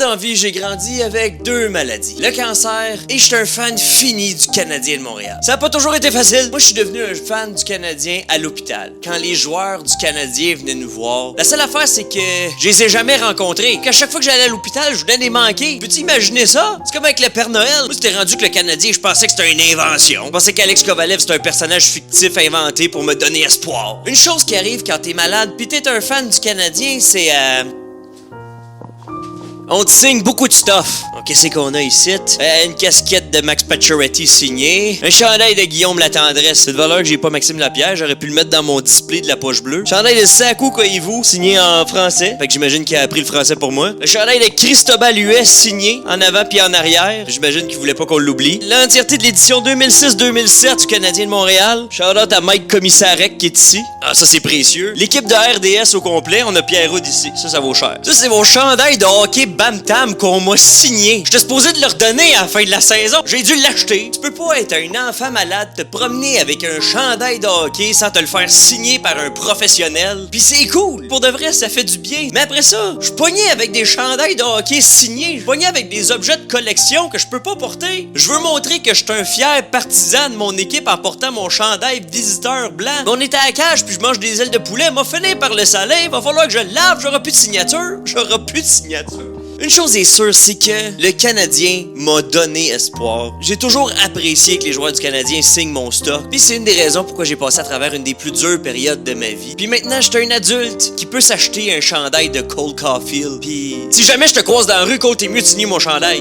dans la vie, j'ai grandi avec 2 maladies, le cancer et j'étais un fan fini du Canadien de Montréal. Ça a pas toujours été facile. Moi, je suis devenu un fan du Canadien à l'hôpital. Quand les joueurs du Canadien venaient nous voir, la seule affaire, c'est que je les ai jamais rencontrés. Qu'à chaque fois que j'allais à l'hôpital, je venais les manquer. Peux-tu imaginer ça? C'est comme avec le Père Noël. Moi, c'était rendu que le Canadien, je pensais que c'était une invention. Je pensais qu'Alex Kovalev, c'était un personnage fictif inventé pour me donner espoir. Une chose qui arrive quand t'es malade pis t'es un fan du Canadien, c'est on te signe beaucoup de stuff. Donc, qu'est-ce qu'on a ici? Une casquette de Max Pacioretty signée. Un chandail de Guillaume Latendresse. C'est de valeur que j'ai pas Maxime Lapierre. J'aurais pu le mettre dans mon display de la poche bleue. Chandail de Sakou Koivu, signé en français. Fait que j'imagine qu'il a appris le français pour moi. Le chandail de Cristobal US, signé en avant puis en arrière. J'imagine qu'il voulait pas qu'on l'oublie. L'entièreté de l'édition 2006-2007 du Canadien de Montréal. Shout-out à Mike Commissarek qui est ici. Ah, ça c'est précieux. L'équipe de RDS au complet. On a Pierre Houd ici. Ça vaut cher. Ça, c'est mon chandail de hockey Bam Tam qu'on m'a signé. J'étais supposé de le redonner à la fin de la saison. J'ai dû l'acheter. Tu peux pas être un enfant malade, te promener avec un chandail de hockey sans te le faire signer par un professionnel. Pis c'est cool. Pour de vrai, ça fait du bien. Mais après ça, je pognais avec des chandails de hockey signés. Je pognais avec des objets de collection que je peux pas porter. Je veux montrer que je suis un fier partisan de mon équipe en portant mon chandail visiteur blanc. Mais on était à la cage puis je mange des ailes de poulet. M'a fini par le salé. Va falloir que je le lave. J'aurai plus de signature. J'aurai plus de signature. Une chose est sûre, c'est que le Canadien m'a donné espoir. J'ai toujours apprécié que les joueurs du Canadien signent mon stock. Puis c'est une des raisons pourquoi j'ai passé à travers une des plus dures périodes de ma vie. Puis maintenant, j'étais un adulte qui peut s'acheter un chandail de Cole Caulfield. Puis si jamais je te croise dans la rue, Cole, t'es mieux de signer mon chandail.